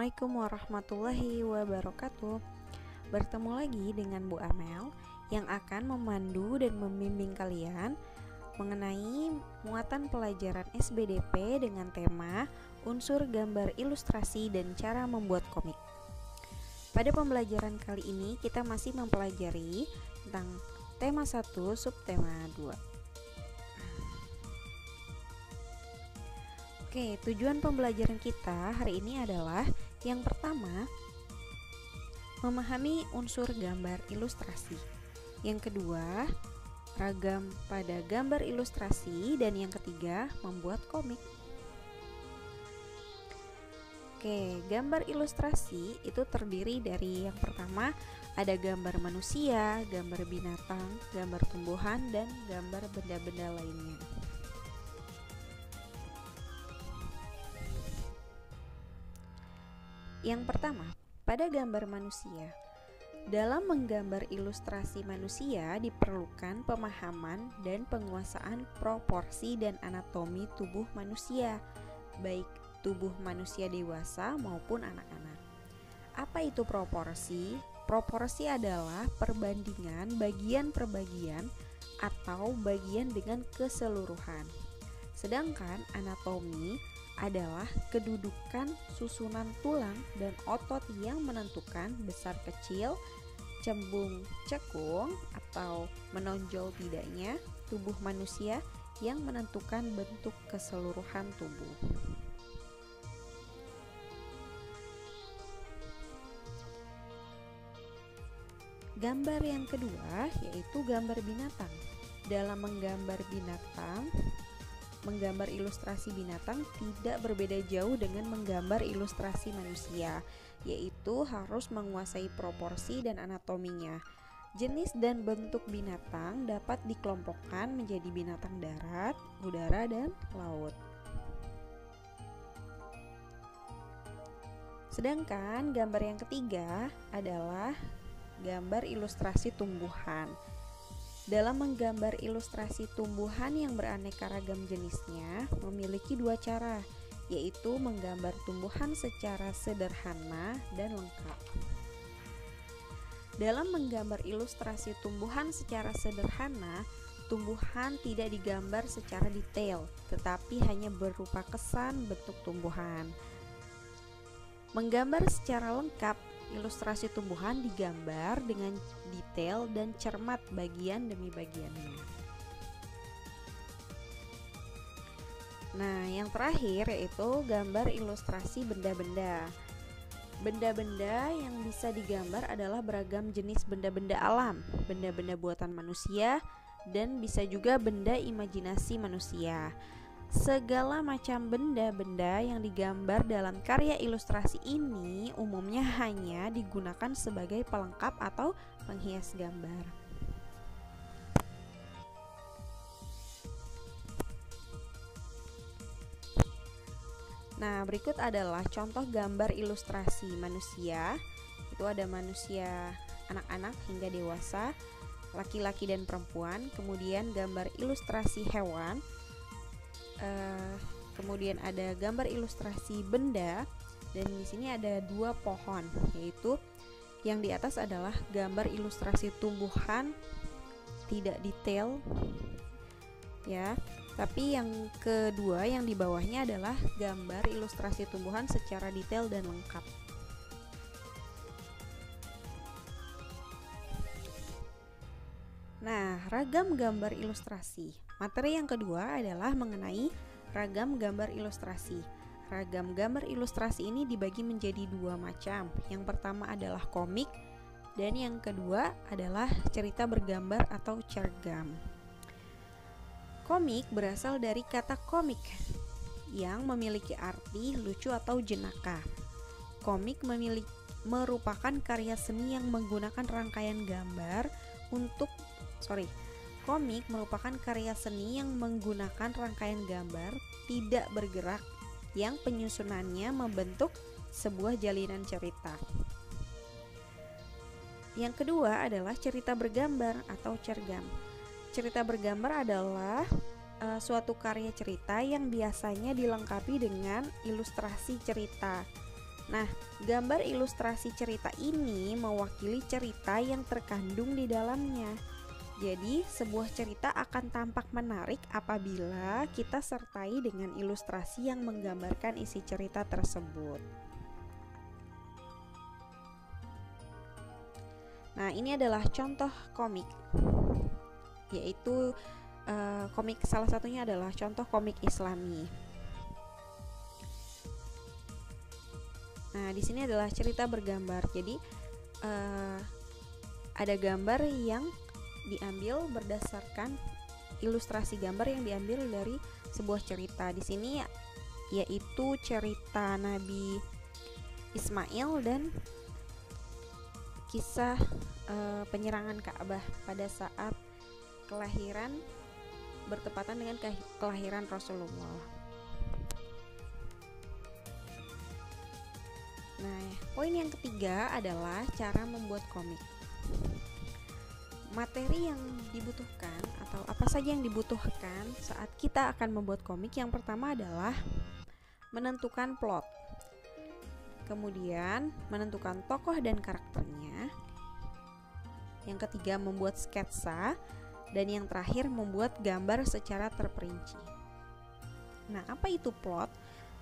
Assalamualaikum warahmatullahi wabarakatuh. Bertemu lagi dengan Bu Amel yang akan memandu dan membimbing kalian mengenai muatan pelajaran SBDP dengan tema unsur gambar ilustrasi dan cara membuat komik. Pada pembelajaran kali ini kita masih mempelajari tentang tema 1 subtema 2. Oke, tujuan pembelajaran kita hari ini adalah yang pertama, memahami unsur gambar ilustrasi. Yang kedua, ragam pada gambar ilustrasi, dan yang ketiga, membuat komik. Oke, gambar ilustrasi itu terdiri dari yang pertama ada gambar manusia, gambar binatang, gambar tumbuhan, dan gambar benda-benda lainnya. Yang pertama, pada gambar manusia. Dalam menggambar ilustrasi manusia diperlukan pemahaman dan penguasaan proporsi dan anatomi tubuh manusia, baik tubuh manusia dewasa maupun anak-anak. Apa itu proporsi? Proporsi adalah perbandingan bagian per bagian atau bagian dengan keseluruhan. Sedangkan anatomi adalah kedudukan susunan tulang dan otot yang menentukan besar kecil, cembung cekung atau menonjol tidaknya tubuh manusia yang menentukan bentuk keseluruhan tubuh. Gambar yang kedua yaitu gambar binatang. Dalam menggambar ilustrasi binatang tidak berbeda jauh dengan menggambar ilustrasi manusia, yaitu harus menguasai proporsi dan anatominya. Jenis dan bentuk binatang dapat dikelompokkan menjadi binatang darat, udara, dan laut. Sedangkan gambar yang ketiga adalah gambar ilustrasi tumbuhan. Dalam menggambar ilustrasi tumbuhan yang beraneka ragam jenisnya memiliki dua cara, yaitu menggambar tumbuhan secara sederhana dan lengkap. Dalam menggambar ilustrasi tumbuhan secara sederhana, tumbuhan tidak digambar secara detail, tetapi hanya berupa kesan bentuk tumbuhan. Menggambar secara lengkap, ilustrasi tumbuhan digambar dengan detail dan cermat bagian demi bagiannya. Nah, yang terakhir yaitu gambar ilustrasi benda-benda. Benda-benda yang bisa digambar adalah beragam jenis benda-benda alam, benda-benda buatan manusia, dan bisa juga benda imajinasi manusia. Segala macam benda-benda yang digambar dalam karya ilustrasi ini umumnya hanya digunakan sebagai pelengkap atau penghias gambar. Nah, berikut adalah contoh gambar ilustrasi manusia. Itu ada manusia anak-anak hingga dewasa, laki-laki dan perempuan. Kemudian gambar ilustrasi hewan. Kemudian ada gambar ilustrasi benda, dan di sini ada dua pohon, yaitu yang di atas adalah gambar ilustrasi tumbuhan tidak detail ya, tapi yang kedua yang di bawahnya adalah gambar ilustrasi tumbuhan secara detail dan lengkap. Nah, ragam gambar ilustrasi. Materi yang kedua adalah mengenai ragam gambar ilustrasi. Ragam gambar ilustrasi ini dibagi menjadi dua macam. Yang pertama adalah komik, dan yang kedua adalah cerita bergambar atau cergam. Komik berasal dari kata komik yang memiliki arti lucu atau jenaka. Komik merupakan karya seni yang menggunakan rangkaian gambar Komik merupakan karya seni yang menggunakan rangkaian gambar tidak bergerak yang penyusunannya membentuk sebuah jalinan cerita. Yang kedua adalah cerita bergambar atau cergam. Cerita bergambar adalah suatu karya cerita yang biasanya dilengkapi dengan ilustrasi cerita. Nah, Gambar ilustrasi cerita ini mewakili cerita yang terkandung di dalamnya. Jadi, sebuah cerita akan tampak menarik apabila kita sertai dengan ilustrasi yang menggambarkan isi cerita tersebut. Nah, ini adalah contoh komik, yaitu komik, salah satunya adalah contoh komik Islami. Nah, di sini adalah cerita bergambar. Jadi ada gambar yang diambil berdasarkan ilustrasi gambar yang diambil dari sebuah cerita. Di sini yaitu cerita Nabi Ismail dan kisah penyerangan Ka'bah pada saat kelahiran bertepatan dengan kelahiran Rasulullah. Nah, poin yang ketiga adalah cara membuat komik. Materi yang dibutuhkan atau apa saja yang dibutuhkan saat kita akan membuat komik, yang pertama adalah menentukan plot. Kemudian menentukan tokoh dan karakternya. Yang ketiga membuat sketsa. Dan yang terakhir membuat gambar secara terperinci. Nah, apa itu plot?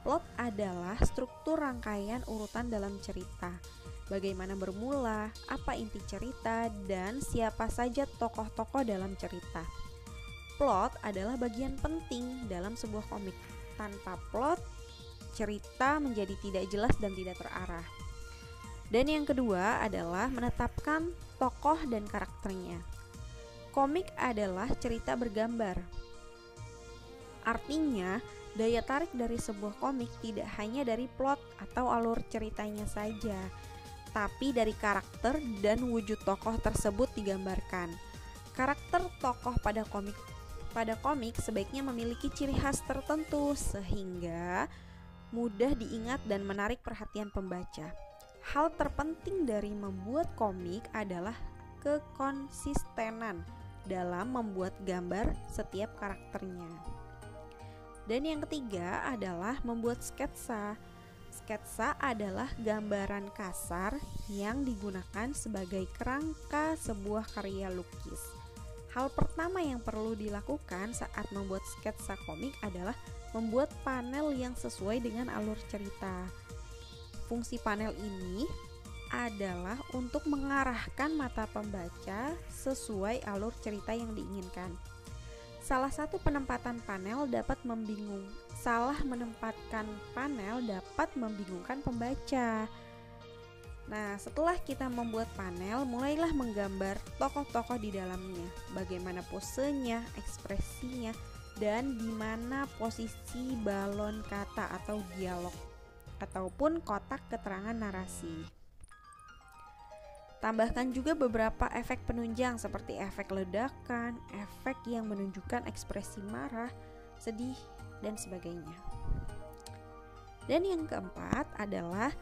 Plot adalah struktur rangkaian urutan dalam cerita. Bagaimana bermula, apa inti cerita, dan siapa saja tokoh-tokoh dalam cerita. Plot adalah bagian penting dalam sebuah komik. Tanpa plot, cerita menjadi tidak jelas dan tidak terarah. Dan yang kedua adalah menetapkan tokoh dan karakternya. Komik adalah cerita bergambar. Artinya, daya tarik dari sebuah komik tidak hanya dari plot atau alur ceritanya saja, tapi dari karakter dan wujud tokoh tersebut digambarkan. Karakter tokoh pada komik sebaiknya memiliki ciri khas tertentu sehingga mudah diingat dan menarik perhatian pembaca. Hal terpenting dari membuat komik adalah kekonsistenan dalam membuat gambar setiap karakternya. Dan yang ketiga adalah membuat sketsa. Sketsa adalah gambaran kasar yang digunakan sebagai kerangka sebuah karya lukis. Hal pertama yang perlu dilakukan saat membuat sketsa komik adalah membuat panel yang sesuai dengan alur cerita. Fungsi panel ini adalah untuk mengarahkan mata pembaca sesuai alur cerita yang diinginkan. Salah menempatkan panel dapat membingungkan pembaca. Nah, setelah kita membuat panel, mulailah menggambar tokoh-tokoh di dalamnya, bagaimana posenya, ekspresinya, dan di mana posisi balon kata atau dialog ataupun kotak keterangan narasi. Tambahkan juga beberapa efek penunjang seperti efek ledakan, efek yang menunjukkan ekspresi marah, sedih, dan sebagainya. Dan yang keempat adalah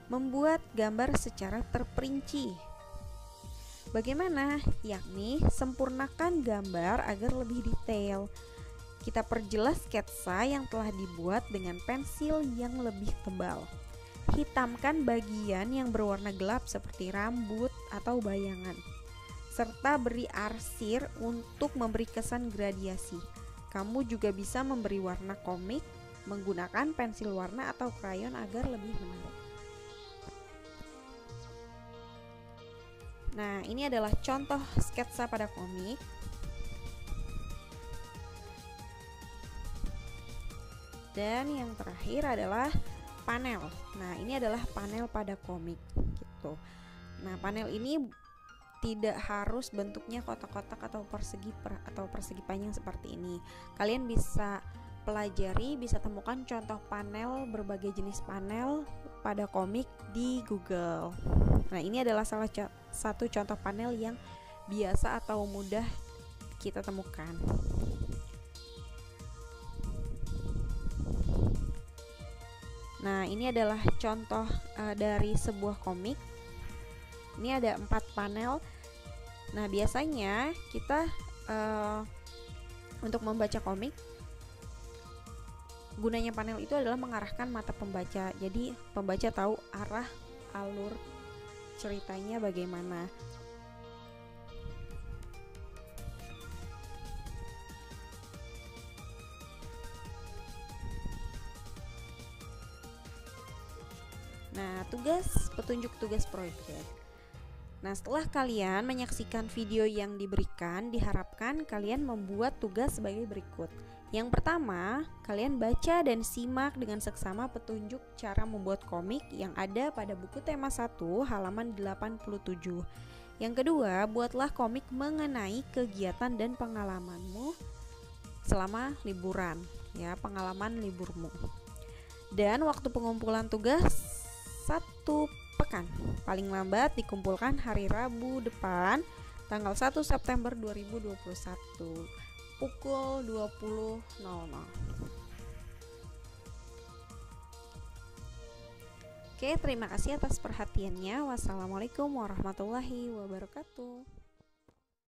membuat gambar secara terperinci. Bagaimana? Yakni sempurnakan gambar agar lebih detail. Kita perjelas sketsa yang telah dibuat dengan pensil yang lebih tebal. Hitamkan bagian yang berwarna gelap seperti rambut atau bayangan, serta beri arsir untuk memberi kesan gradiasi. Kamu juga bisa memberi warna komik menggunakan pensil warna atau krayon agar lebih menarik. Nah, ini adalah contoh sketsa pada komik. Dan yang terakhir adalah panel. Nah, ini adalah panel pada komik gitu. Nah, panel ini tidak harus bentuknya kotak-kotak atau persegi panjang seperti ini. Kalian bisa pelajari, bisa temukan contoh panel, berbagai jenis panel pada komik di Google. Nah, ini adalah salah satu contoh panel yang biasa atau mudah kita temukan. Nah, ini adalah contoh dari sebuah komik. Ini ada 4 panel. Nah, biasanya kita untuk membaca komik Gunanya panel itu adalah mengarahkan mata pembaca. Jadi pembaca tahu arah alur ceritanya bagaimana. Nah, petunjuk tugas proyek. Nah, setelah kalian menyaksikan video yang diberikan, diharapkan kalian membuat tugas sebagai berikut. Yang pertama, kalian baca dan simak dengan seksama petunjuk cara membuat komik yang ada pada buku tema 1 halaman 87. Yang kedua, buatlah komik mengenai kegiatan dan pengalamanmu selama liburan, ya, pengalaman liburmu. Dan waktu pengumpulan tugas 1 pekan, paling lambat dikumpulkan hari Rabu depan tanggal 1 September 2021 pukul 20.00. Oke, terima kasih atas perhatiannya. Wassalamualaikum warahmatullahi wabarakatuh.